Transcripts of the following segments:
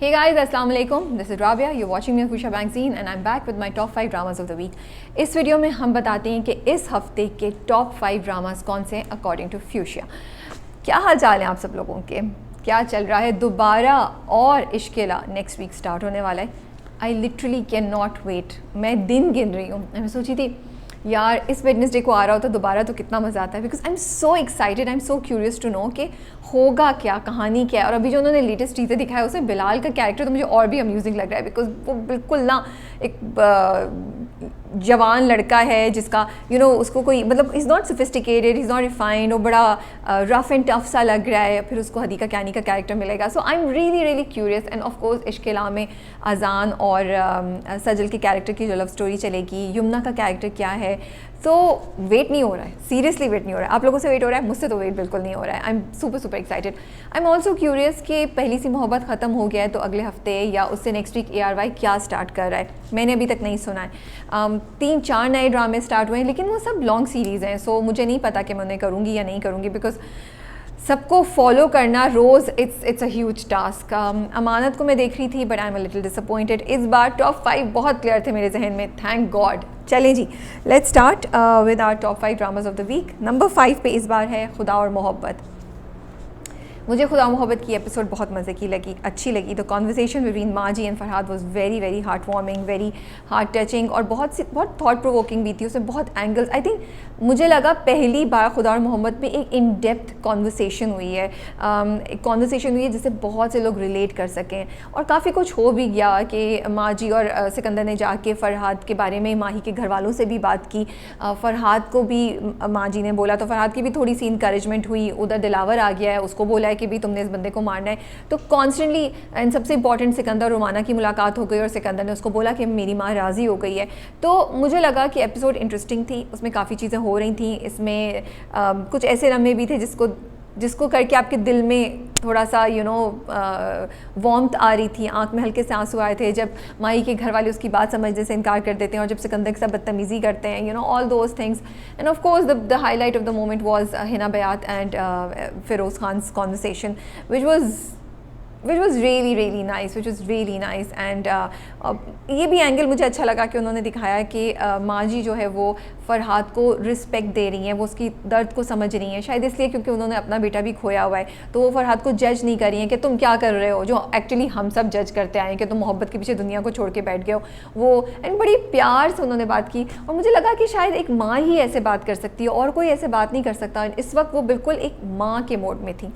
Hey guys, Assalamu alaikum. This is Rabia. You're watching me on Fusha Magazine and I'm back with my top 5 dramas of the week. इस video में हम बताते हैं कि इस हफ्ते के टॉप 5 ड्रामास कौन से हैं अकॉर्डिंग टू फ्यूशिया। क्या हाल चाल है आप सब लोगों के, क्या चल रहा है? दोबारा और इश्केला नेक्स्ट वीक स्टार्ट होने वाला है। I literally can not wait. मैं दिन गिन रही हूँ। मैं सोची थी यार इस वेडनेसडे को आ रहा होता दोबारा तो कितना मज़ा आता है, because I am so excited, I am so curious to know कि होगा क्या, कहानी क्या है। और अभी जो उन्होंने लेटेस्ट चीज़ें दिखाया उसमें बिलाल का कैरेक्टर तो मुझे और भी अम्यूजिंग लग रहा है, बिकॉज वो बिल्कुल ना एक जवान लड़का है जिसका उसको कोई मतलब is not sophisticated, is not refined, वो बड़ा रफ एंड टफ सा लग रहा है। फिर उसको हदीका कैनी का कैरेक्टर मिलेगा। So I am really really curious. And of course इश्केला में अजान और सजल के कैरेक्टर की जो लव स्टोरी चलेगी, यमुना का कैरेक्टर क्या है। तो वेट नहीं हो रहा है, सीरियसली वेट नहीं हो रहा है। आप लोगों से वेट हो रहा है, मुझसे तो वेट बिल्कुल नहीं हो रहा है। I am super super excited. I am also curious कि पहली सी मोहब्बत ख़त्म हो गया है तो अगले हफ्ते या उससे नेक्स्ट वीक ARY क्या स्टार्ट कर रहा है, मैंने अभी तक नहीं सुना है। 3-4 नए ड्रामे स्टार्ट हुए हैं, लेकिन वो सब लॉन्ग सीरीज़ हैं। सो मुझे नहीं पता कि मैं उन्हें करूँगी या नहीं करूँगी, बिकॉज सबको फॉलो करना रोज़ इट्स अ ह्यूज टास्क। अमानत को मैं देख रही थी but I am a little disappointed. इस बार टॉप 5 बहुत क्लियर थे मेरे जहन में, थैंक गॉड। चलें जी, let's start with our top 5 dramas of the week. Number 5 पे इस बार है खुदा और मोहब्बत। मुझे खुदा मोहब्बत की एपिसोड बहुत मज़े की लगी, अच्छी लगी। द कॉन्वर्सेशन बिटवीन माजी and Farhad was very very heart warming, very heart touching और बहुत थॉट प्रोवोकिंग भी थी। उसमें बहुत एंगल्स, आई थिंक मुझे लगा पहली बार खुदा और मोहब्बत में एक इन डेप्थ कॉन्वर्सेशन हुई है, एक कॉन्वर्सेशन हुई है जिससे बहुत से लोग रिलेट कर सकें। और काफ़ी कुछ हो भी गया कि माजी और सिकंदर ने जाके फ़रहाद के बारे में माही के घर वालों से भी बात की। फ़रहाद को भी माजी ने बोला तो फ़रहाद की भी थोड़ी सी इंकरेजमेंट हुई। उधर दिलावर आ गया है, उसको बोला कि भी तुमने इस बंदे को मारना है। तो कॉन्स्टेंटली एंड सबसे इंपॉर्टेंट सिकंदर और रोमाना की मुलाकात हो गई और सिकंदर ने उसको बोला कि मेरी माँ राज़ी हो गई है। तो मुझे लगा कि एपिसोड इंटरेस्टिंग थी, उसमें काफ़ी चीज़ें हो रही थी। इसमें कुछ ऐसे लम्हे भी थे जिसको करके आपके दिल में थोड़ा सा वार्मथ आ रही थी, आंख में हल्के से आंसू आए थे जब माही के घर वाले उसकी बात समझने से इनकार कर देते हैं और जब सिकंदर के साथ बदतमीज़ी करते हैं, all those things. And of course the highlight of the moment was Hina Bayat and Firoz Khan's conversation which was really nice and ये भी एंगल मुझे अच्छा लगा कि उन्होंने दिखाया कि माजी जो है वो फ़रहाद को रिस्पेक्ट दे रही हैं, वो उसकी दर्द को समझ रही हैं, शायद इसलिए क्योंकि उन्होंने अपना बेटा भी खोया हुआ है। तो वो फ़रहाद को जज नहीं कर रही हैं कि तुम क्या कर रहे हो, जो एक्चुअली हम सब जज करते आए हैं कि तुम मोहब्बत के पीछे दुनिया को छोड़ के बैठ गए हो। वो एंड बड़ी प्यार से उन्होंने बात की और मुझे लगा कि शायद एक माँ ही ऐसे बात कर सकती है और कोई ऐसे बात नहीं कर सकता। इस वक्त वो बिल्कुल एक माँ के मोड में थी।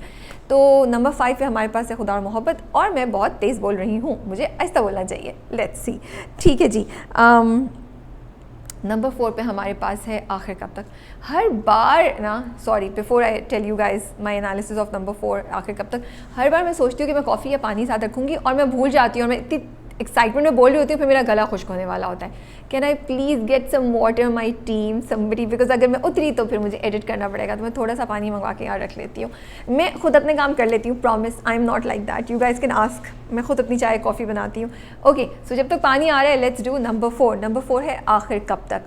तो नंबर 5 पे हमारे पास है खुदा और मोहब्बत। और मैं बहुत तेज़ बोल रही हूँ, मुझे ऐसा बोलना चाहिए, लेट्स सी। ठीक है जी। नंबर 4 पे हमारे पास है आखिर कब तक। हर बार ना, sorry before I tell you guys my analysis of number 4 आखिर कब तक, हर बार मैं सोचती हूँ कि मैं कॉफ़ी या पानी साथ रखूँगी और मैं भूल जाती हूँ और मैं इतनी एक्साइटमेंट में बोल रही होती हूँ, फिर मेरा गला खुश्क होने वाला होता है। Can I please get some water my team somebody, because अगर मैं उतरी तो फिर मुझे एडिट करना पड़ेगा, तो मैं थोड़ा सा पानी मंगवा के यहाँ रख लेती हूँ। मैं खुद अपने काम कर लेती हूँ, promise I am not like that, you guys can ask. मैं खुद अपनी चाय कॉफ़ी बनाती हूँ। ओके, सो जब तक पानी आ रहा है लेट्स डू नंबर 4। नंबर 4 है आखिर कब तक।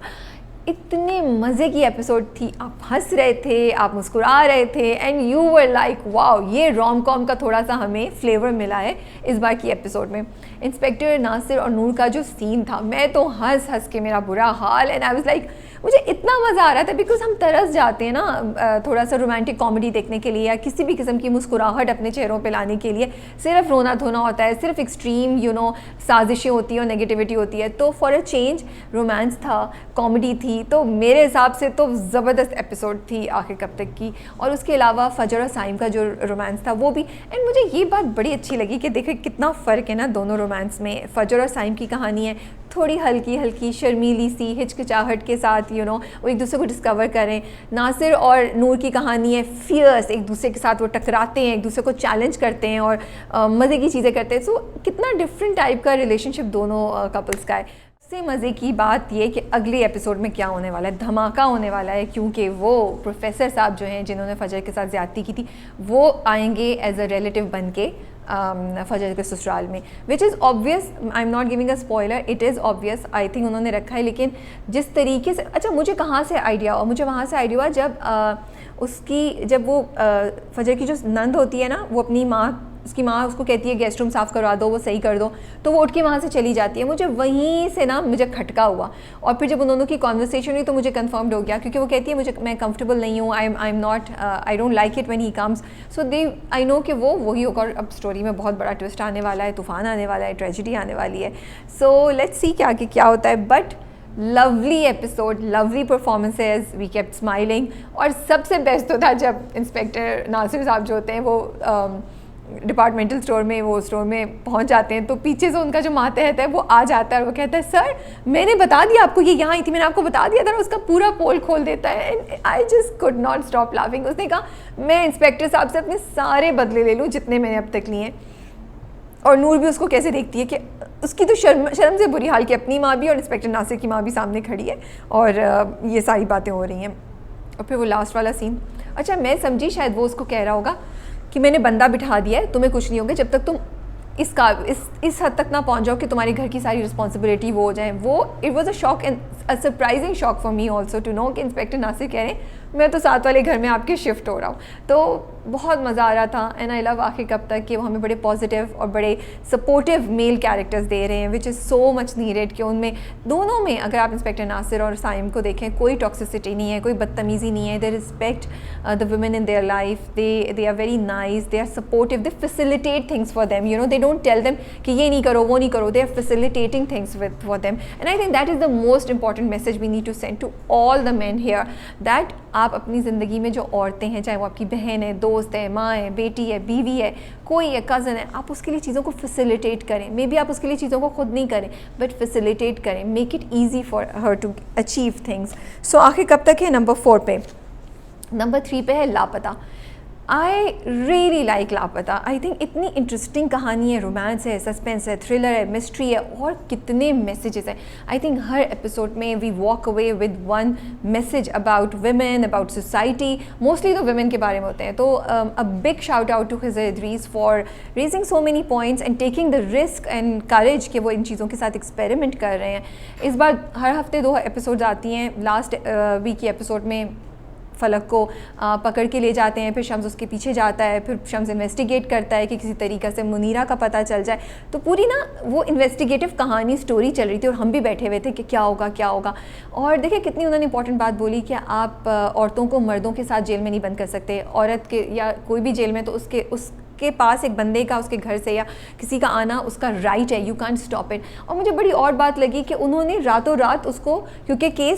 इतने मज़े की एपिसोड थी, आप हंस रहे थे, आप मुस्कुरा रहे थे and you were like wow, ये रोम कॉम का थोड़ा सा हमें फ्लेवर मिला है इस बार की एपिसोड में। इंस्पेक्टर नासिर और नूर का जो सीन था, मैं तो हंस के मेरा बुरा हाल। एंड आई वाज लाइक, मुझे इतना मज़ा आ रहा था बिकॉज हम तरस जाते हैं ना थोड़ा सा रोमांटिक कॉमेडी देखने के लिए या किसी भी किस्म की मुस्कुराहट अपने चेहरों पे लाने के लिए सिर्फ रोना धोना होता है, सिर्फ एक्सट्रीम साजिशें होती हैं और नेगेटिविटी होती है। तो फॉर अ चेंज रोमांस था, कॉमेडी थी, तो मेरे हिसाब से तो ज़बरदस्त एपिसोड थी आखिर कब तक की। और उसके अलावा फजर और साइम का जो रोमांस था वो भी। एंड मुझे ये बात बड़ी अच्छी लगी कि देखें कितना फ़र्क है ना दोनों रोमांस में। फजर और साइम की कहानी है थोड़ी हल्की शर्मीली सी हिचकिचाहट के साथ, वो एक दूसरे को डिस्कवर करें। नासिर और नूर की कहानी है फियर्स, एक दूसरे के साथ वो टकराते हैं, एक दूसरे को चैलेंज करते हैं और मज़े की चीज़ें करते हैं। सो कितना डिफरेंट टाइप का रिलेशनशिप दोनों कपल्स का है। सबसे मज़े की बात ये कि अगले एपिसोड में क्या होने वाला है, धमाका होने वाला है, क्योंकि वो प्रोफेसर साहब जो हैं जिन्होंने फजर के साथ ज़्यादती की थी वो आएंगे एज अ रिलेटिव बन के फजर के ससुराल में, which is obvious. I am not giving a spoiler, it is obvious, I think उन्होंने रखा है। लेकिन जिस तरीके से, अच्छा मुझे कहाँ से आइडिया हुआ, मुझे वहाँ से आइडिया हुआ जब जब वो फजर की जो नंद होती है ना, वो अपनी माँ उसकी माँ उसको कहती है गेस्ट रूम साफ़ करवा दो, वो सही कर दो, तो वो उठ के वहाँ से चली जाती है। मुझे वहीं से ना मुझे खटका हुआ, और फिर जब उन दोनों की कॉन्वर्सेशन हुई तो मुझे कन्फर्म्ड हो गया, क्योंकि वो कहती है मैं कंफर्टेबल नहीं हूँ, I am not, I don't like it when he comes. So they I know कि वो वही होगा, और अब स्टोरी में बहुत बड़ा ट्विस्ट आने वाला है, तूफान आने वाला है, ट्रेजिडी आने वाली है। सो लेट्स सी कि क्या होता है। But lovely episode, lovely performances, we kept smiling. और सबसे बेस्ट तो था जब इंस्पेक्टर नासिर साहब जो होते हैं वो डिपार्टमेंटल स्टोर में, वो स्टोर में पहुंच जाते हैं, तो पीछे से उनका जो मातहत है वो आ जाता है और वो कहता है सर मैंने बता दिया आपको, ये यहाँ आई थी, मैंने आपको बता दिया था। उसका पूरा पोल खोल देता है and I just could not stop laughing. उसने कहा मैं इंस्पेक्टर साहब से अपने सारे बदले ले लूँ जितने मैंने अब तक लिए। और नूर भी उसको कैसे देखती है कि उसकी तो शर्म से बुरी हाल की अपनी माँ भी और इंस्पेक्टर नासिर की माँ भी सामने खड़ी है और ये सारी बातें हो रही हैं। और फिर वो लास्ट वाला सीन, अच्छा मैं समझी शायद वो उसको कह रहा होगा कि मैंने बंदा बिठा दिया है, तुम्हें कुछ नहीं होगा जब तक तुम इस हद तक ना पहुंच जाओ कि तुम्हारे घर की सारी रिस्पॉन्सिबिलिटी वो हो जाए। वो it was a shock and a surprising shock for me also to know कि इंस्पेक्टर नासिर कह रहे हैं मैं तो साथ वाले घर में आपके शिफ्ट हो रहा हूँ। तो बहुत मज़ा आ रहा था एंड आई लव आखिर कब तक कि वो हमें बड़े पॉजिटिव और बड़े सपोर्टिव मेल कैरेक्टर्स दे रहे हैं, which is so much needed. कि उनमें दोनों में अगर आप इंस्पेक्टर नासिर और साइम को देखें, कोई टॉक्सिसिटी नहीं है, कोई बदतमीज़ी नहीं है। They respect the women in their life, they are very nice, they are supportive, they facilitate things for them, you know, they don't tell them कि ये नहीं करो वो नहीं करो, they are facilitating things with for them. And I think that is the most important message we need to send to all the men here, that आप अपनी ज़िंदगी में जो औरतें हैं, चाहे वो आपकी बहन है, दोस्त है, माँ है, बेटी है, बीवी है, कोई है, कज़न है, आप उसके लिए चीज़ों को फैसिलिटेट करें। मे बी आप उसके लिए चीज़ों को खुद नहीं करें बट फैसिलिटेट करें, make it easy for her to achieve things. So आखिर कब तक है नंबर 4 पे। नंबर 3 पे है लापता। आई रियली लाइक लापता। आई थिंक इतनी इंटरेस्टिंग कहानी है, रोमांस है, सस्पेंस है, थ्रिलर है, मिस्ट्री है और कितने मैसेजेस हैं। आई थिंक हर एपिसोड में we walk away with one message about women, about society, mostly तो वुमेन के बारे में होते हैं। तो a big shout out to Khizar Idrees for raising so many points and taking the risk and courage कि वो इन चीज़ों के साथ एक्सपेरिमेंट कर रहे हैं। इस बार हर हफ्ते 2 एपिसोड्स आती हैं। लास्ट वीक की एपिसोड में फलक को पकड़ के ले जाते हैं, फिर शम्स उसके पीछे जाता है, फिर शम्स इन्वेस्टिगेट करता है कि किसी तरीक़े से मुनीरा का पता चल जाए। तो पूरी ना वो इन्वेस्टिगेटिव कहानी स्टोरी चल रही थी और हम भी बैठे हुए थे कि क्या होगा क्या होगा। और देखिए कितनी उन्होंने इंपॉर्टेंट बात बोली कि आप औरतों को मर्दों के साथ जेल में नहीं बंद कर सकते। औरत के या कोई भी जेल में तो उसके पास एक बंदे का उसके घर से या किसी का आना उसका राइट है, यू कांट स्टॉप इट। और मुझे बड़ी और बात लगी कि उन्होंने रातों रात उसको, क्योंकि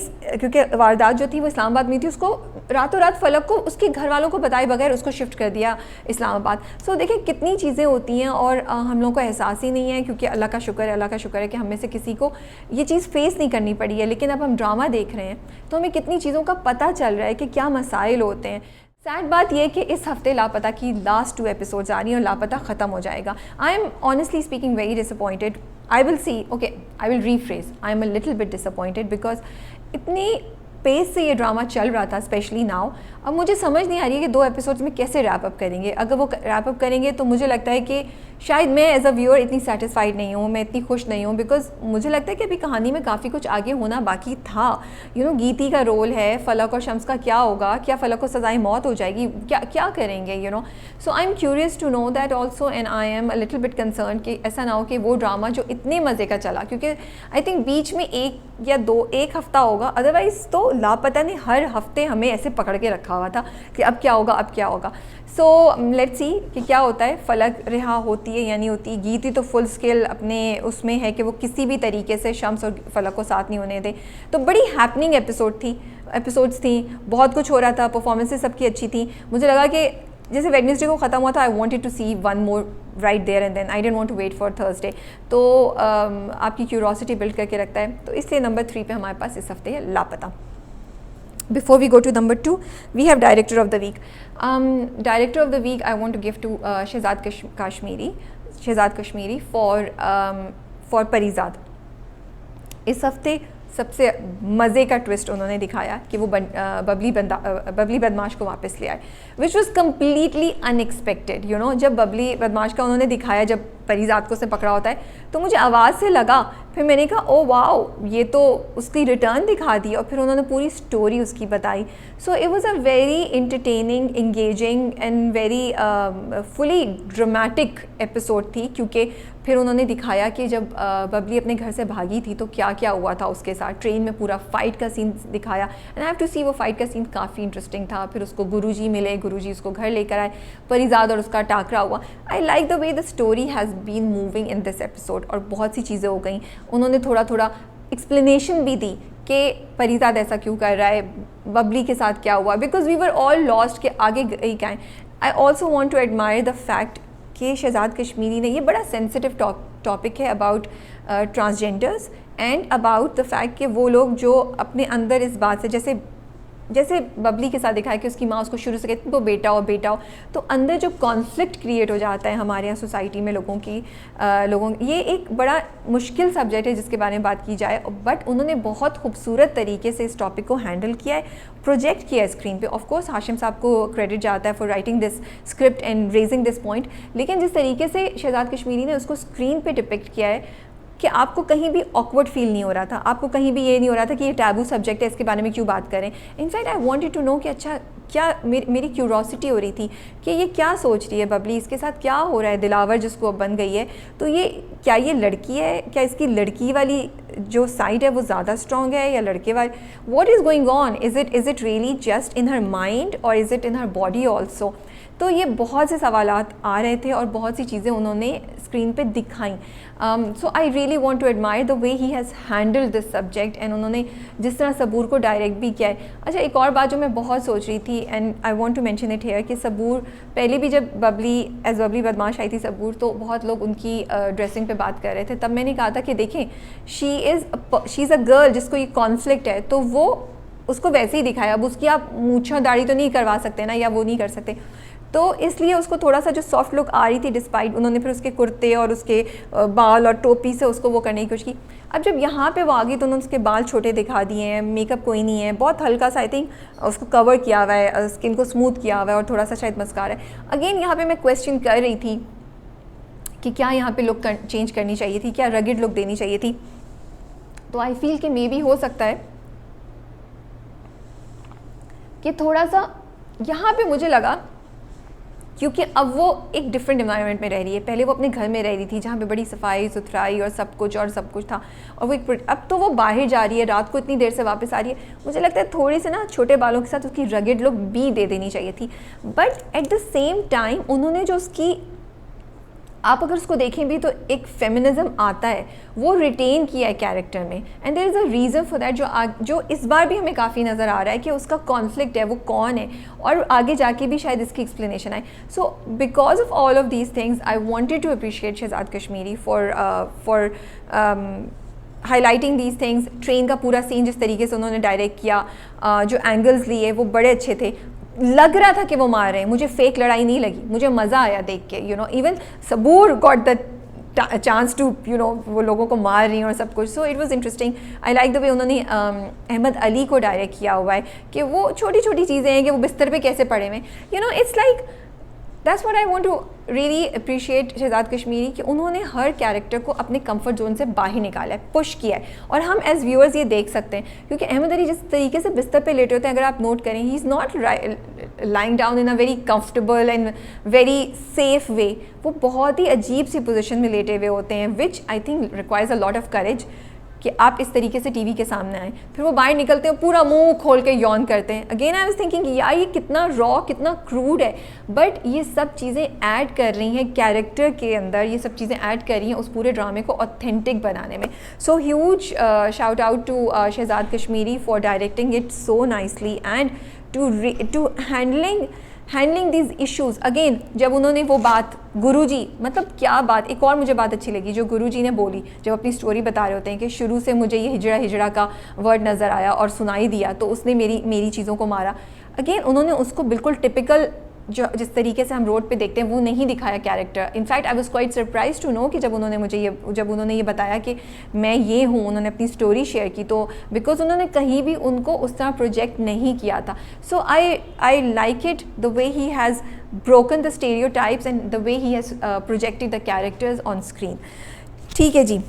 वारदात जो थी वो इस्लामाबाद में थी, उसको रातों रात फलक को उसके घर वालों को बताए बगैर उसको शिफ्ट कर दिया इस्लामाबाद। सो देखिए कितनी चीज़ें होती हैं और हम लोगों को एहसास ही नहीं है, क्योंकि अल्लाह का शुक्र है कि हम में से किसी को ये चीज़ फेस नहीं करनी पड़ी है। लेकिन अब हम ड्रामा देख रहे हैं तो हमें कितनी चीज़ों का पता चल रहा है कि क्या मसाइल होते हैं। सैड बात यह कि इस हफ्ते लापता की लास्ट 2 एपिसोड्स आ रही हैं और लापता ख़त्म हो जाएगा। I am honestly speaking very disappointed. I will rephrase, I am a little bit disappointed because इतनी पेस से ये ड्रामा चल रहा था, स्पेशली नाउ। अब मुझे समझ नहीं आ रही है कि 2 एपिसोड्स में कैसे रैप अप करेंगे। अगर वो रैप अप करेंगे तो मुझे लगता है कि शायद मैं एज अ व्यूअर इतनी सेटिस्फाइड नहीं हूँ, मैं इतनी खुश नहीं हूँ, बिकॉज मुझे लगता है कि अभी कहानी में काफ़ी कुछ आगे होना बाकी था। यू नो, गीती का रोल है, फलक और शम्स का क्या होगा, क्या फलक को सज़ाए मौत हो जाएगी, क्या करेंगे, you know. So I am curious to know that also and I am a little bit concern कि ऐसा ना हो कि वो ड्रामा जो इतने मज़े का चला, क्योंकि आई थिंक बीच में 1 या 1 हफ्ता होगा, अदरवाइज़ तो लापता ने हर हफ्ते हमें ऐसे पकड़ के रखा हुआ था कि अब क्या होगा। सो लेट्स सी कि क्या होता है। फलक रिहा होती है या नहीं होती। गीती तो फुल स्केल अपने उसमें है कि वो किसी भी तरीके से शम्स और फलक को साथ नहीं होने दे। तो बड़ी हैपनिंग एपिसोड्स थी, बहुत कुछ हो रहा था, परफॉर्मेंसेस सबकी अच्छी थी। मुझे लगा कि जैसे वेडनेसडे को ख़त्म हुआ था, I wanted to see 1 more right there and then I didn't want to wait for Thursday. तो आपकी क्यूरोसिटी बिल्ड करके रखता है। तो इसलिए नंबर 3 पे हमारे पास इस हफ्ते है लापता। Before we go to number 2, we have Director of the Week. Director of the Week, I want to give to Shehzad Kashmiri for Parizad. इस हफ्ते सबसे मज़े का ट्विस्ट उन्होंने दिखाया कि वो बबली बदमाश को वापस ले आए, which was completely unexpected. You know, जब बबली बदमाश का उन्होंने दिखाया, जब परीज़ाद को उसने पकड़ा होता है, तो मुझे आवाज़ से लगा, फिर मैंने कहा ओ वाओ, ये तो उसकी रिटर्न दिखा दी, और फिर उन्होंने पूरी स्टोरी उसकी बताई. सो it was a very entertaining, engaging and very fully dramatic episode थी, क्योंकि फिर उन्होंने दिखाया कि जब बबली अपने घर से भागी थी तो क्या क्या हुआ था उसके साथ. ट्रेन में पूरा फ़ाइट का सीन दिखाया, एंड आई हैव टू सी, वो फ़ाइट का सीन काफ़ी इंटरेस्टिंग था. फिर उसको गुरुजी मिले, गुरुजी उसको घर लेकर आए, परीज़ाद और उसका टाकरा हुआ. I like the way the story has been moving in this episode, और बहुत सी चीज़ें हो गई. उन्होंने थोड़ा थोड़ा एक्सप्लेनेशन भी दी कि परीज़ाद ऐसा क्यों कर रहा है, बबली के साथ क्या हुआ, because we were all lost, के आगे गई क्या है. I also want to admire the fact कि शहजाद कश्मीरी ने, ये बड़ा सेंसिटिव टॉपिक है about transgenders and about the fact कि वो लोग जो अपने अंदर इस बात से, जैसे बबली के साथ दिखाया कि उसकी माँ उसको शुरू से कहती वो बेटा हो बेटा हो, तो अंदर जो कॉन्फ्लिक्ट क्रिएट हो जाता है हमारे यहाँ सोसाइटी में लोगों ये एक बड़ा मुश्किल सब्जेक्ट है जिसके बारे में बात की जाए. बट उन्होंने बहुत खूबसूरत तरीके से इस टॉपिक को हैंडल किया है, प्रोजेक्ट किया है स्क्रीन पे. ऑफ कोर्स हाशिम साहब को क्रेडिट जाता है for writing this script and raising this point, लेकिन जिस तरीके से शहजाद कश्मीरी ने उसको स्क्रीन पे डिपिक्ट किया है कि आपको कहीं भी ऑकवर्ड फील नहीं हो रहा था, आपको कहीं भी ये नहीं हो रहा था कि ये टैबू सब्जेक्ट है, इसके बारे में क्यों बात करें. In fact I wanted to know कि अच्छा क्या, मेरी क्यूरोसिटी हो रही थी कि ये क्या सोच रही है बबली, इसके साथ क्या हो रहा है, दिलावर जिसको अब बन गई है, तो ये क्या ये लड़की है, क्या इसकी लड़की वाली जो साइड है वो ज़्यादा स्ट्रॉन्ग है या लड़के वाली, what is going on, is it really just in her mind और is it in her body also. तो ये बहुत से सवालात आ रहे थे और बहुत सी चीज़ें उन्होंने स्क्रीन पे दिखाई. So I really want to admire the way he has handled this subject, and उन्होंने जिस तरह सबूर को डायरेक्ट भी किया है. अच्छा, एक और बात जो मैं बहुत सोच रही थी, and I want to mention it here, कि सबूर पहले भी जब बबली बदमाश आई थी सबूर, तो बहुत लोग उनकी ड्रेसिंग पे बात कर रहे थे. तब मैंने कहा था कि देखें, शी इज़ अ गर्ल जिसको ये कॉन्फ्लिक्ट है, तो वो उसको वैसे ही दिखाया. अब उसकी आप मूंछ दाढ़ी तो नहीं करवा सकते ना, या वो नहीं कर सकते, तो इसलिए उसको थोड़ा सा जो सॉफ्ट लुक आ रही थी, डिस्पाइट उन्होंने फिर उसके कुर्ते और उसके बाल और टोपी से उसको वो करने की कोशिश की. अब जब यहाँ पे वो आ गई तो उन्होंने उसके बाल छोटे दिखा दिए हैं, मेकअप कोई नहीं है, बहुत हल्का सा आई थिंक उसको कवर किया हुआ है, स्किन को स्मूथ किया हुआ है, और थोड़ा सा शायद मस्कारा है. अगेन यहाँ पे मैं क्वेश्चन कर रही थी कि क्या यहाँ पे लुक चेंज करनी चाहिए थी, क्या रगिड लुक देनी चाहिए थी. तो आई फील कि मे बी हो सकता है कि थोड़ा सा यहाँ पे मुझे लगा, क्योंकि अब वो एक डिफरेंट एनवायरनमेंट में रह रही है. पहले वो अपने घर में रह रही थी जहाँ पे बड़ी सफाई सुथराई और सब कुछ था, और वो अब तो वो बाहर जा रही है, रात को इतनी देर से वापस आ रही है. मुझे लगता है थोड़ी सी ना छोटे बालों के साथ उसकी रगेड लुक भी दे देनी चाहिए थी. But at the same time उन्होंने जो उसकी, आप अगर उसको देखें भी तो एक फेमिनिज्म आता है, वो रिटेन किया है कैरेक्टर में, and there is a reason for that, जो इस बार भी हमें काफ़ी नज़र आ रहा है कि उसका कॉन्फ्लिक्ट है, वो कौन है, और आगे जाके भी शायद इसकी एक्सप्लेनेशन आए. So because of all of these things I wanted to appreciate Shahzad Kashmiri for highlighting these things. Train का पूरा सीन जिस तरीके से उन्होंने डायरेक्ट किया, जो एंगल्स लिए वो बड़े अच्छे थे. लग रहा था कि वो मार रहे हैं, मुझे फेक लड़ाई नहीं लगी, मुझे मज़ा आया देख के. Even Sabur got the chance to वो लोगों को मार रही हैं और सब कुछ. So it was interesting. I like the way उन्होंने अहमद अली को डायरेक्ट किया हुआ है कि वो छोटी छोटी चीज़ें हैं कि वो बिस्तर पे कैसे पड़े हुए, it's like that's what I want to really appreciate Shahzad Kashmiri, कि उन्होंने हर कैरेक्टर को अपने कंफर्ट जोन से बाहर निकाला है, पुश किया है, और हम एज व्यूअर्स ये देख सकते हैं. क्योंकि अहमद अली जिस तरीके से बिस्तर पे लेटे होते हैं, अगर आप नोट करें, he is not lying down in a very comfortable and very safe way. वो बहुत ही अजीब सी पोजीशन में लेटे हुए होते हैं, which I think requires a lot of courage कि आप इस तरीके से टीवी के सामने आए. फिर वो बाहर निकलते हैं, पूरा मुंह खोल के यौन करते हैं. अगेन आई वाज थिंकिंग यार ये कितना रॉ, कितना क्रूड है, बट ये सब चीज़ें ऐड कर रही हैं कैरेक्टर के अंदर, ये सब चीज़ें ऐड कर रही हैं उस पूरे ड्रामे को ऑथेंटिक बनाने में. So huge shout out to Shahzad Kashmiri for directing it so nicely and to handling these issues. Again जब उन्होंने वो बात गुरुजी, मतलब क्या बात, एक और मुझे बात अच्छी लगी जो गुरुजी ने बोली जब अपनी स्टोरी बता रहे होते हैं कि शुरू से मुझे ये हिजड़ा का वर्ड नज़र आया और सुनाई दिया तो उसने मेरी चीज़ों को मारा. अगेन उन्होंने उसको बिल्कुल टिपिकल जो जिस तरीके से हम रोड पे देखते हैं वो नहीं दिखाया character. In fact I was quite surprise to know कि जब उन्होंने ये बताया कि मैं ये हूँ, उन्होंने अपनी स्टोरी शेयर की, तो बिकॉज उन्होंने कहीं भी उनको उस तरह प्रोजेक्ट नहीं किया था। So I like it the way he has broken the stereotypes and the way he has projected the characters on screen। ठीक है जी,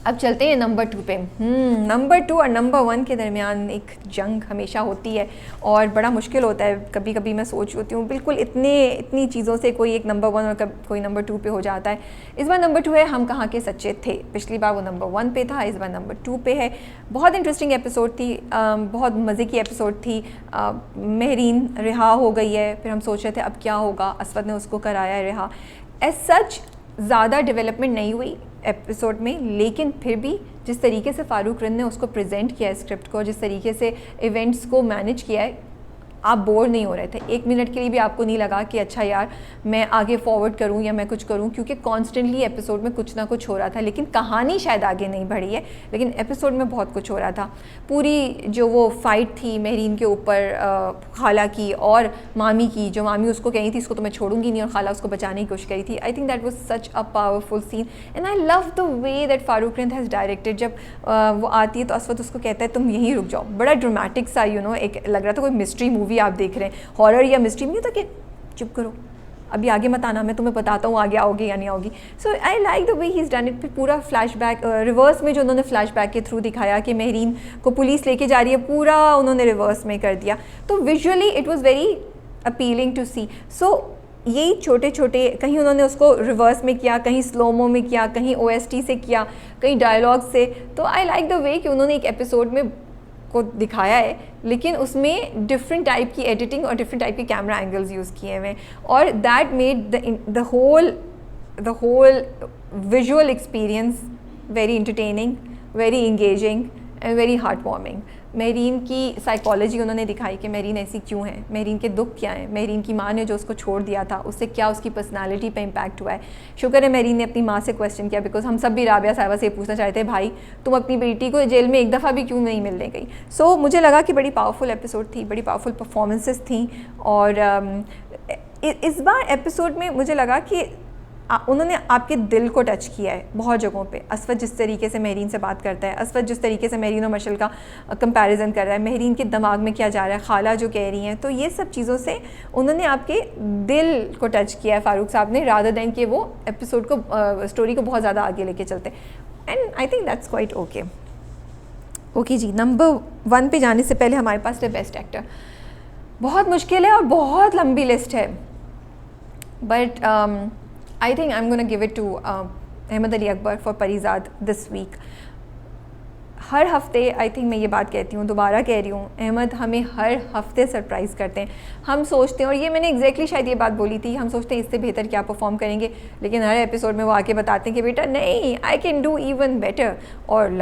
अब चलते हैं नंबर 2 पे। नंबर 2 और नंबर 1 के दरमियान एक जंग हमेशा होती है और बड़ा मुश्किल होता है। कभी कभी मैं सोच होती हूँ बिल्कुल इतनी चीज़ों से कोई एक नंबर 1 और कोई नंबर 2 पे हो जाता है। इस बार नंबर 2 है हम कहाँ के सच्चे थे। पिछली बार वो नंबर 1 पे था, इस बार नंबर 2 पे है। बहुत इंटरेस्टिंग एपिसोड थी, बहुत मज़े की एपिसोड थी। महरीन रिहा हो गई है, फिर हम सोच रहे थे अब क्या होगा, असवद ने उसको कराया रिहा। एज सच ज़्यादा डेवलपमेंट नहीं हुई एपिसोड में, लेकिन फिर भी जिस तरीके से फ़ारूक रिंद ने उसको प्रेजेंट किया है स्क्रिप्ट को, जिस तरीके से इवेंट्स को मैनेज किया है, आप बोर नहीं हो रहे थे। एक मिनट के लिए भी आपको नहीं लगा कि अच्छा यार मैं आगे फॉरवर्ड करूं या मैं कुछ करूं, क्योंकि कॉन्स्टेंटली एपिसोड में कुछ ना कुछ हो रहा था। लेकिन कहानी शायद आगे नहीं बढ़ी है, लेकिन एपिसोड में बहुत कुछ हो रहा था। पूरी जो वो फाइट थी महरीन के ऊपर खाला की और मामी की, जो मामी उसको कही थी इसको तो मैं छोड़ूंगी नहीं और खाला उसको बचाने की कोशिश करी थी। I think that was such a powerful scene and I love the way that Farooq Rind has directed. जब वो आती है तो असवद उसको कहता है तुम यहीं रुक जाओ। बड़ा ड्रामेटिक सा एक लग रहा था कोई मिस्ट्री मूवी आप देख रहे हैं, हॉरर या मिस्ट्री नहीं था कि चुप करो अभी आगे मत आना, मैं तुम्हें बताता हूँ आगे आओगे या नहीं आओगी। So I like the way he is done it. फिर पूरा फ्लैशबैक रिवर्स में जो उन्होंने फ्लैशबैक के थ्रू दिखाया कि महरीन को पुलिस लेके जा रही है, पूरा उन्होंने रिवर्स में कर दिया। तो visually it was very appealing to see. So यही छोटे छोटे, कहीं उन्होंने उसको रिवर्स में किया, कहीं स्लोमो में किया, कहीं OST से किया, कहीं डायलॉग से। तो आई लाइक द वे कि उन्होंने एक एपिसोड में को दिखाया है, लेकिन उसमें डिफरेंट टाइप की एडिटिंग और डिफरेंट टाइप के कैमरा एंगल्स यूज़ किए हुए, और that made the whole visual experience very entertaining, very engaging and very heart warming. Mahreen की साइकोलॉजी उन्होंने दिखाई कि महरीन ऐसी क्यों है, महरीन के दुख क्या हैं, महरीन की माँ ने जो उसको छोड़ दिया था उससे क्या उसकी पर्सनालिटी पे इम्पैक्ट हुआ है। शुक्र है महरीन ने अपनी माँ से क्वेश्चन किया, बिकॉज हम सब भी राबिया साहिबा से पूछना चाहते हैं भाई तुम अपनी बेटी को जेल में एक दफ़ा भी क्यों नहीं मिलने गई। सो मुझे लगा कि बड़ी पावरफुल एपिसोड थी, बड़ी पावरफुल परफॉर्मेंसेस थी। और इस बार एपिसोड में मुझे लगा कि उन्होंने आपके दिल को टच किया है बहुत जगहों पे। असवद जिस तरीके से महरीन से बात करता है, असवद जिस तरीके से महरीन और मशल का कंपैरिजन कर रहा है, महरीन के दिमाग में क्या जा रहा है, खाला जो कह रही हैं, तो ये सब चीज़ों से उन्होंने आपके दिल को टच किया है फ़ारूक साहब ने, रादर दैन कि वो एपिसोड को स्टोरी को बहुत ज़्यादा आगे लेके चलते। And I think that's quite okay जी। नंबर 1 पे जाने से पहले हमारे पास है बेस्ट एक्टर। बहुत मुश्किल है और बहुत लंबी लिस्ट है, but I think I'm going to give it to Ahmed Ali Akbar for Parizaad this week। हर हफ्ते आई थिंक मैं ये बात कहती हूँ, दोबारा कह रही हूँ, अहमद हमें हर हफ्ते सरप्राइज़ करते हैं। हम सोचते हैं, और ये मैंने एग्जैक्टली शायद ये बात बोली थी, हम सोचते हैं इससे बेहतर क्या परफॉर्म करेंगे, लेकिन हर एपिसोड में वो आके बताते हैं कि बेटा नहीं, I can do even better. और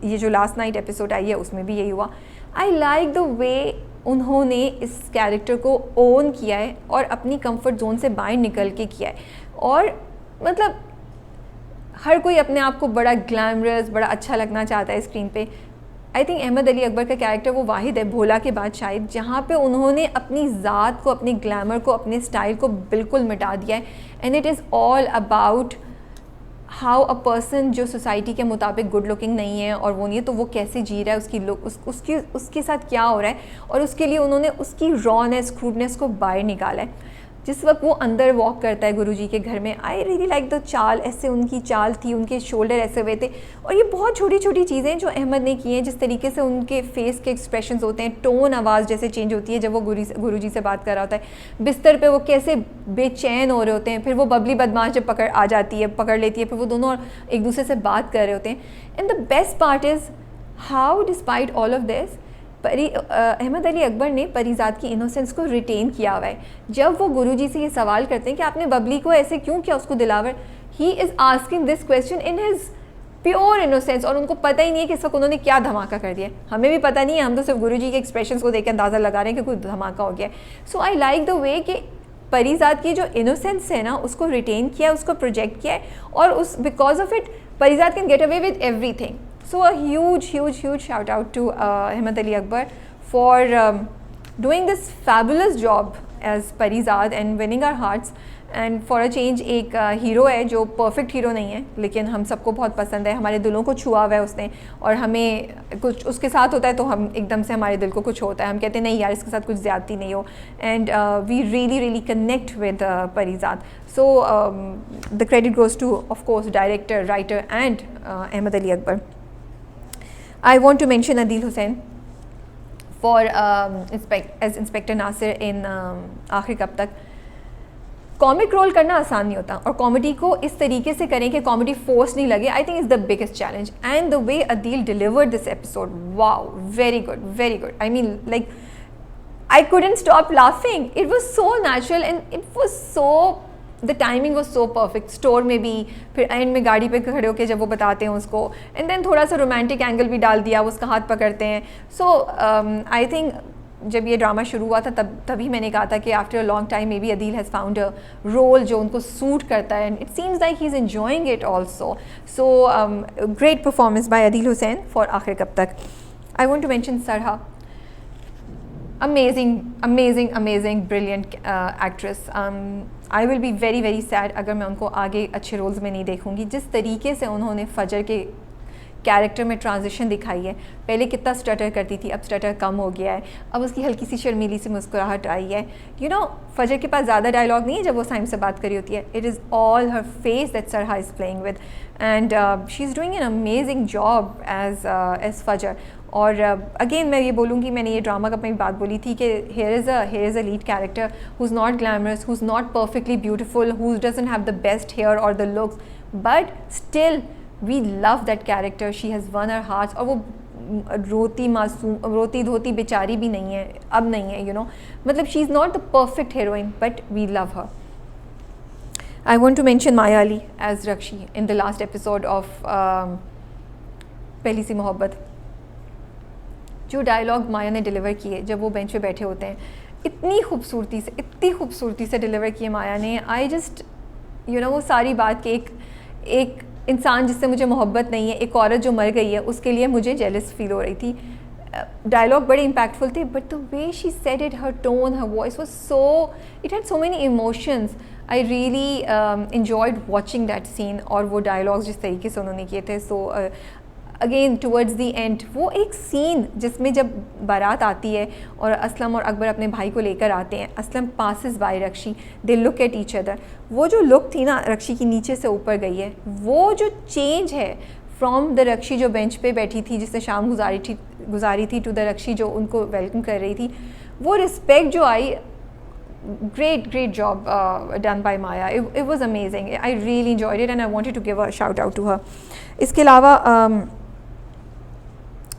ये जो लास्ट नाइट एपिसोड आई है उसमें भी यही हुआ। आई लाइक द वे उन्होंने इस कैरेक्टर को ओन किया है और अपनी कंफर्ट जोन से बाहर निकल के किया है। और मतलब हर कोई अपने आप को बड़ा ग्लैमरस, बड़ा अच्छा लगना चाहता है स्क्रीन पे। आई थिंक अहमद अली अकबर का कैरेक्टर वो वाहिद है भोला के बाद शायद जहाँ पे उन्होंने अपनी ज़ात को, अपने ग्लैमर को, अपने स्टाइल को बिल्कुल मिटा दिया है। And it is all about how a person जो सोसाइटी के मुताबिक गुड लुकिंग नहीं है और वो नहीं है, तो वो कैसे जी रहा है, उसकी लुक उसके साथ क्या हो रहा है, और उसके लिए उन्होंने उसकी रॉनेस, क्रूडनेस को बाहर निकाला है। जिस वक्त वो अंदर वॉक करता है गुरुजी के घर में, आई रियली लाइक द चाल, ऐसे उनकी चाल थी, उनके शोल्डर ऐसे हुए थे। और ये बहुत छोटी छोटी चीज़ें जो अहमद ने की हैं, जिस तरीके से उनके फेस के एक्सप्रेशंस होते हैं, टोन आवाज़ जैसे चेंज होती है जब वो गुरुजी से बात कर रहा होता है, बिस्तर पे वो कैसे बेचैन हो रहे होते हैं, फिर वो बबली बदमाश जब पकड़ लेती है, फिर वो दोनों एक दूसरे से बात कर रहे होते हैं। And the best part is how despite all of this Ahmed Ali Akbar ने परिजाद की इनोसेंस को रिटेन किया हुआ है। जब वो गुरुजी से ये सवाल करते हैं कि आपने बबली को ऐसे क्यों किया, उसको Dilawar, he is asking this question in his pure innocence, और उनको पता ही नहीं है कि इस वक्त उन्होंने क्या धमाका कर दिया। हमें भी पता नहीं है, हम तो सिर्फ गुरुजी के एक्सप्रेशंस को देख के अंदाज़ा लगा रहे हैं कि कोई धमाका हो गया। सो आई लाइक द वे कि परिजाद की जो इनोसेंस है ना, उसको रिटेन किया, उसको प्रोजेक्ट किया है, और उस because of it Parizad can get away with everything. So a huge shout out to Ahmad Ali Akbar for doing this fabulous job as Parizaad and winning our hearts. And for a change एक hero है जो perfect hero नहीं है, लेकिन हम सबको बहुत पसंद है, हमारे दिलों को छुआ हुआ है उसने, और हमें कुछ उसके साथ होता है तो हम एकदम से हमारे दिल को कुछ होता है, हम कहते हैं नहीं यार इसके साथ कुछ ज़्यादती नहीं हो, and we really connect with Parizaad. So the credit goes to of course director, writer and Ahmed Ali Akbar. I want to mention Adil Hussain for as Inspector Nasir in आखिर कब तक। कॉमिक रोल करना आसान नहीं होता, और कॉमेडी को इस तरीके से करें कि कॉमेडी फोर्स नहीं लगे, I think is the biggest challenge. And the way Adeel delivered this episode, wow, very good, very good. I mean like I couldn't stop laughing. It was so natural and it was so, the timing was so perfect. Store में भी, फिर and में गाड़ी पे खड़े होकर जब वो बताते हैं उसको, एंड देन थोड़ा सा रोमांटिक एंगल भी डाल दिया, उसका हाथ पकड़ते हैं। सो आई थिंक जब ये ड्रामा शुरू हुआ था तभी मैंने कहा था कि after a long time maybe Adeel has found a role जो उनको सूट करता है, and it seems like he is enjoying it also. So great performance by Adeel Hussain for Aakhir कब Tak. I want to mention Sarha, amazing brilliant actress. I will be very sad अगर मैं उनको आगे अच्छे रोल्स में नहीं देखूँगी। जिस तरीके से उन्होंने फजर के कैरेक्टर में ट्रांजिशन दिखाई है, पहले कितना स्टटर करती थी, अब स्टटर कम हो गया है, अब उसकी हल्की सी शर्मीली सी मुस्कुराहट आई है। यू नो फजर के पास ज़्यादा डायलॉग नहीं है जब वो साइम से बात करी होती है, it is all her face that Sara is playing with, and she is doing an amazing job as Fajar. और अगेन मैं ये बोलूँगी, मैंने ये ड्रामा कब में बात बोली थी कि here is a lead character who is not glamorous, who is not perfectly beautiful, who doesn't have the best hair और the looks, but still we love that character, she has won our hearts. और वो रोती धोती बेचारी भी नहीं है, अब नहीं है, यू नो, मतलब she is not the perfect heroine but we love her. I want to mention Maya Ali as Rakshi in the last episode of पहली सी मोहब्बत। जो डायलॉग माया ने डिलीवर किए जब वो बेंच पे बैठे होते हैं, इतनी खूबसूरती से डिलीवर किए माया ने। आई जस्ट यू नो वो सारी बात कि एक इंसान जिससे मुझे मोहब्बत नहीं है, एक औरत जो मर गई है, उसके लिए मुझे जेलस फील हो रही थी। डायलॉग बड़े इम्पैक्टफुल थे, but the way she said it, her tone, her voice was so, it had so many emotions. I really enjoyed watching that scene, और वो डायलॉग्स जिस तरीके से उन्होंने किए थे। So again towards the and वो एक सीन जिसमें जब बारात आती है और असलम और अकबर अपने भाई को लेकर आते हैं, Aslam passes by Rakshi, they look at each other. वो जो लुक थी ना रक्षी की नीचे से ऊपर गई है, वो जो चेंज है फ्रॉम द रक्षी जो बेंच पे बैठी थी जिसने शाम गुजारी थी टू द रक्षी जो उनको वेलकम कर रही थी, वो रिस्पेक्ट जो आई, great job done by Maya. It was amazing. I really enjoyed it and I wanted to give a shout out to her. इसके अलावा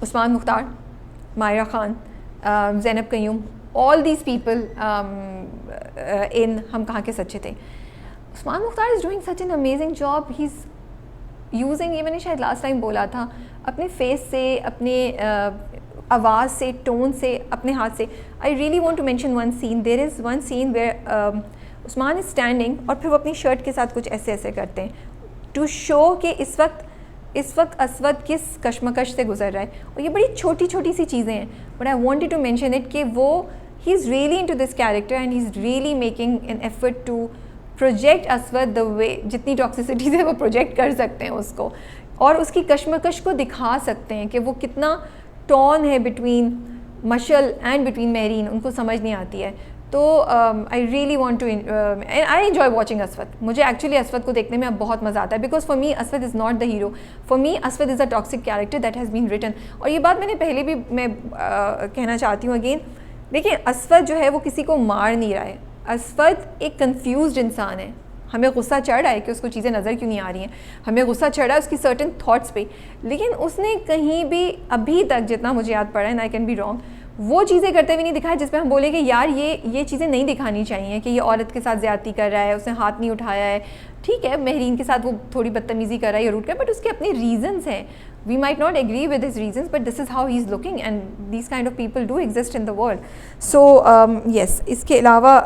Usman Mukhtar, Myra Khan, Zainab Qayyum, all these people in हम कहाँ के सच्चे थे। Usman Mukhtar is doing such an amazing job. He's using, ये मैंने शायद लास्ट टाइम बोला था, अपने फेस से, अपने आवाज़ से, टोन से, अपने हाथ से। I really want to mention one scene, there is one scene where Usman is standing और फिर वो अपनी शर्ट के साथ कुछ ऐसे करते हैं टू शो कि इस वक्त असवद किस कशमकश से गुजर रहा है। और ये बड़ी छोटी सी चीज़ें हैं, but I wanted to mention it कि वो he is really into this character and he is really making an effort to project Aswad the way, जितनी टॉक्सिसिटी से वो प्रोजेक्ट कर सकते हैं उसको, और उसकी कशमकश को दिखा सकते हैं कि वो कितना टॉन है between Mashal and between Mahreen, उनको समझ नहीं आती है। तो I really want to, I enjoy watching Aswad. मुझे एक्चुअली असवद को देखने में अब बहुत मज़ा आता है, because for me Aswad is not the hero, for me Aswad is a toxic character that has been written. और ये बात मैंने पहले भी मैं कहना चाहती हूँ अगेन, देखिए असवद जो है वो किसी को मार नहीं रहा है, असवद एक कन्फ्यूज्ड इंसान है। हमें गुस्सा चढ़ रहा है कि उसको चीज़ें नज़र क्यों नहीं आ रही हैं, हमें गुस्सा चढ़ रहा है उसकी सर्टेन थॉट्स पे, लेकिन उसने कहीं भी अभी तक जितना मुझे याद पड़ा है, and I can be wrong, वो चीज़ें करते हुए नहीं दिखाया जिस पे हम बोले कि यार ये चीज़ें नहीं दिखानी चाहिए कि ये औरत के साथ ज़्यादती कर रहा है, उसने हाथ नहीं उठाया है। ठीक है, महरीन के साथ वो थोड़ी बदतमीज़ी कर रहा है या रूट कर, बट उसके अपने रीजंस हैं। We might not agree with his reasons, but this is how he is looking and these kind of people do exist in the world. So yes, इसके अलावा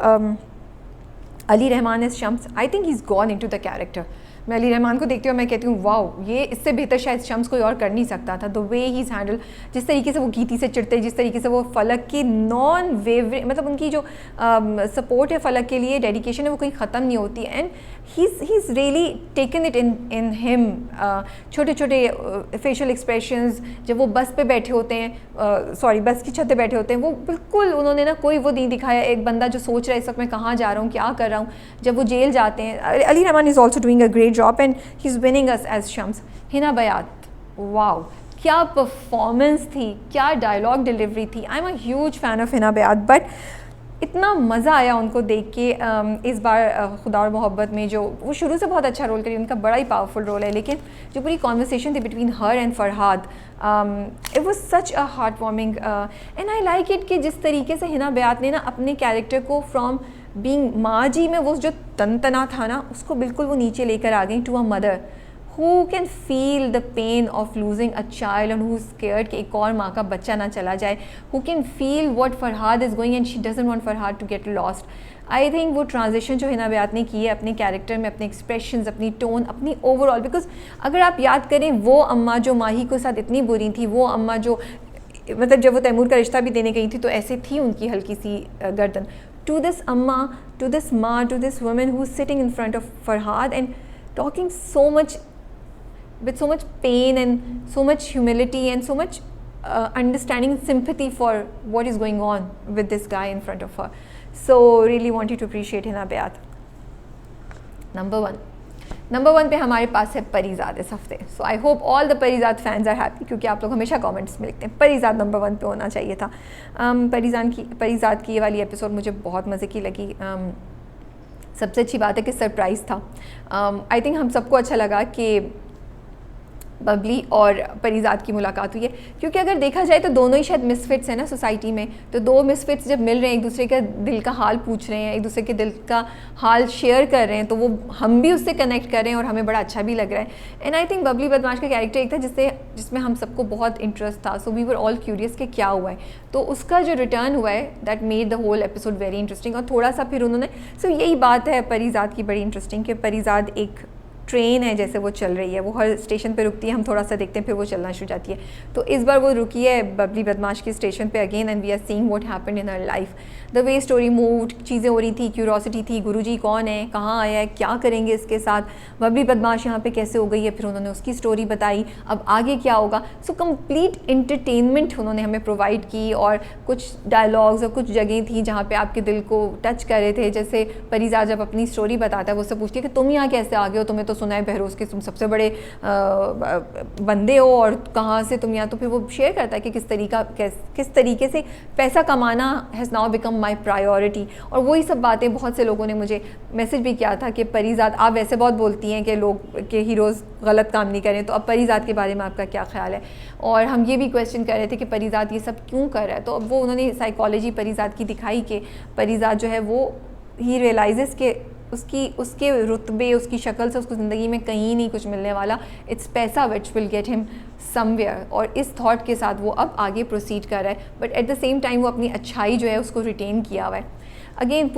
Ali Rahman is Shams, I think he is gone into the character. मैं अली रहमान को देखती हूँ मैं कहती हूँ wow, ये इससे बेहतर शायद शम्स कोई और कर नहीं सकता था। द वे ही हैंडल, जिस तरीके से वो गीती से चिढ़ते, जिस तरीके से वो फ़लक की नॉन वेवरिंग, मतलब उनकी जो सपोर्ट है फ़लक के लिए, डेडिकेशन है, वो कहीं ख़त्म नहीं होती। And he is really taken it in him. छोटे छोटे फेशियल एक्सप्रेशंस जब वो बस पे बैठे होते हैं, सॉरी बस की छत पे बैठे होते हैं, वो बिल्कुल उन्होंने ना कोई वो नहीं दिखाया एक बंदा जो सोच रहा है इस वक्त मैं कहाँ जा रहा हूँ, क्या कर रहा हूँ। जब वो जेल जाते हैं, Ali Rahman is also doing a great job and he is winning us as Shams. Hina Bayat, wow क्या परफॉर्मेंस थी, क्या डायलॉग डिलीवरी थी। I am a huge fan of Hina Bayat, but इतना मज़ा आया उनको देख के। इस बार खुदा और मोहब्बत में जो वो शुरू से बहुत अच्छा रोल करी, उनका बड़ा ही पावरफुल रोल है, लेकिन जो पूरी कॉन्वर्सेशन थी between her and Farhad, it was such a heart warming and I like it कि जिस तरीके से हिना बयात ने ना अपने कैरेक्टर को फ्रॉम बीइंग माँ जी में वो जो तनतना था ना, उसको बिल्कुल वो नीचे लेकर आ गई to a mother who can feel the pain of losing a child and who's scared कि एक और माँ का बच्चा ना चला जाए, who can feel what Farhad is going and she doesn't want Farhad to get lost. I think वो ट्रांजिशन जो हिना बयात ने की है अपने कैरेक्टर में, अपने एक्सप्रेशंस, अपनी टोन, अपनी ओवरऑल, बिकॉज अगर आप याद करें वो अम्मा जो माही के साथ इतनी बुरी थी, वो अम्मा जो मतलब जब वो तैमूर का रिश्ता भी देने गई थी तो ऐसे थी उनकी हल्की सी गर्दन, to this amma, to this maa, to this woman who is sitting in front of Farhad and talking so much with so much pain and so much humility and so much understanding and sympathy for what is going on with this guy in front of her. So really wanted to appreciate Hina Bayat. Number one पे हमारे पास है परीज़ाद इस हफ्ते. So I hope all the Parizaad fans are happy, क्योंकि आप लोग हमेशा कमेंट्स में लिखते हैं परीज़ाद नंबर वन पे होना चाहिए था. परीज़ाद की ये वाली एपिसोड मुझे बहुत मज़े की लगी. सबसे अच्छी बात है कि सरप्राइज़ था. आई थिंक हम सबको अच्छा लगा कि बबली और परीज़ाद की मुलाकात हुई है, क्योंकि अगर देखा जाए तो दोनों ही शायद मिसफिट्स हैं ना सोसाइटी में. तो दो मिसफिट्स जब मिल रहे हैं, एक दूसरे का दिल का हाल पूछ रहे हैं, एक दूसरे के दिल का हाल शेयर कर रहे हैं, तो वो हम भी उससे कनेक्ट कर रहे हैं और हमें बड़ा अच्छा भी लग रहा है. एंड आई थिंक बबली बदमाश का कैरेक्टर एक था जिसमें हम सबको बहुत इंटरेस्ट था. So we were all curious कि क्या हुआ है. तो उसका जो रिटर्न हुआ है that made the whole episode very interesting. और थोड़ा सा फिर उन्होंने यही बात है परीज़ाद की बड़ी इंटरेस्टिंग कि परीज़ाद एक ट्रेन है जैसे वो चल रही है, वो हर स्टेशन पे रुकती है, हम थोड़ा सा देखते हैं फिर वो चलना शुरू जाती है. तो इस बार वो रुकी है बबली बदमाश की स्टेशन पे again and we are seeing what happened in her life. The way story moved, चीज़ें हो रही थी, क्यूरोसिटी थी, गुरुजी कौन है, कहाँ आया है, क्या करेंगे इसके साथ, बबली बदमाश यहाँ पे कैसे हो गई है, फिर उन्होंने उसकी स्टोरी बताई, अब आगे क्या होगा. सो कंप्लीट एंटरटेनमेंट उन्होंने हमें प्रोवाइड की. और कुछ डायलॉग्स और कुछ जगह थी जहाँ पे आपके दिल को टच कर रहे थे. जैसे परीज़ाद जब अपनी स्टोरी बताता है, वो उससे पूछती है कि तुम यहाँ कैसे आ गए हो, तुम्हें तो सुना है बहरोज़ के तुम सबसे बड़े बंदे हो और कहाँ से तुम यहाँ. तो फिर वो शेयर करता है कि किस तरीके से पैसा कमाना has now become my priority. और वही सब बातें बहुत से लोगों ने मुझे मैसेज भी किया था कि परीज़ाद आप वैसे बहुत बोलती हैं कि लोग के हीरोज़ गलत काम नहीं करें, तो अब परीज़ाद के बारे में आपका क्या ख्याल है. और हम ये भी क्वेश्चन कर रहे थे कि परीज़ाद ये सब क्यों कर रहा है. तो अब वो उन्होंने साइकोलॉजी परीज़ाद की दिखाई कि परीज़ाद जो है वो ही रियलाइजेस के उसके रुतबे, उसकी शक्ल से उसको ज़िंदगी में कहीं नहीं कुछ मिलने वाला. इट्स पैसा which will get him somewhere. और इस थॉट के साथ वो अब आगे प्रोसीड कर रहा है, but at the same time वो अपनी अच्छाई जो है उसको रिटेन किया हुआ है. अगेन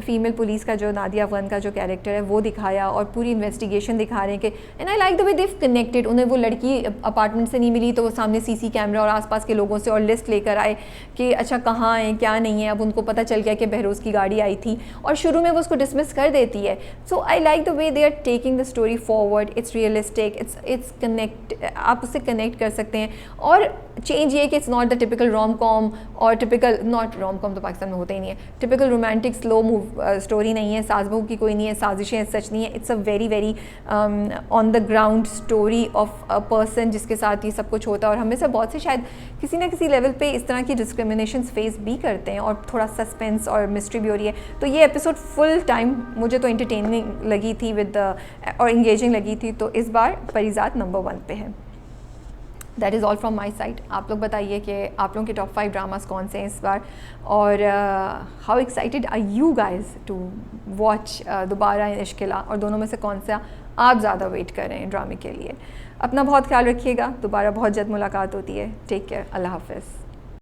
फीमेल पुलिस का जो नादिया अफगान का जो कैरेक्टर है वो दिखाया और पूरी इन्वेस्टिगेशन दिखा रहे हैं कि and I like the way they've connected. उन्हें वो लड़की अपार्टमेंट से नहीं मिली तो वो सामने सीसी कैमरा और आसपास के लोगों से और लिस्ट लेकर आए कि अच्छा कहाँ है क्या नहीं है. अब उनको पता चल गया कि बहरोज़ की गाड़ी आई थी और शुरू में वो उसको डिसमिस कर देती है. So I like the way they are taking the story forward. It's realistic, it's connect, आप उससे कनेक्ट कर सकते हैं. और चेंज ये कि it's not the typical rom com और टिपिकल, नॉट रोम कॉम तो पाकिस्तान में होता ही नहीं है, typical romantic slow move story नहीं है. सास बहू की कोई नहीं है, साजिशें सच नहीं है. It's a very very on the ground story of a person जिसके साथ ये सब कुछ होता है. और हमें से बहुत से शायद किसी ना किसी लेवल पे इस तरह की डिस्क्रिमिनेशन फेस भी करते हैं और थोड़ा सस्पेंस और मिस्ट्री भी हो रही है. तो ये एपिसोड फुल टाइम मुझे तो एंटरटेनिंग लगी थी और इंगेजिंग लगी थी. तो इस बार परीज़ाद नंबर 1 पे है. That is all from my side. आप लोग बताइए कि आप लोगों के टॉप 5 ड्रामास कौन से हैं इस बार, और how excited are you guys to watch दोबारा इश्किला, और दोनों में से कौन सा आप ज़्यादा वेट कर रहे हैं ड्रामे के लिए. अपना बहुत ख्याल रखिएगा. दोबारा बहुत जल्द मुलाकात होती है. Take care. अल्लाह हाफ़िज़.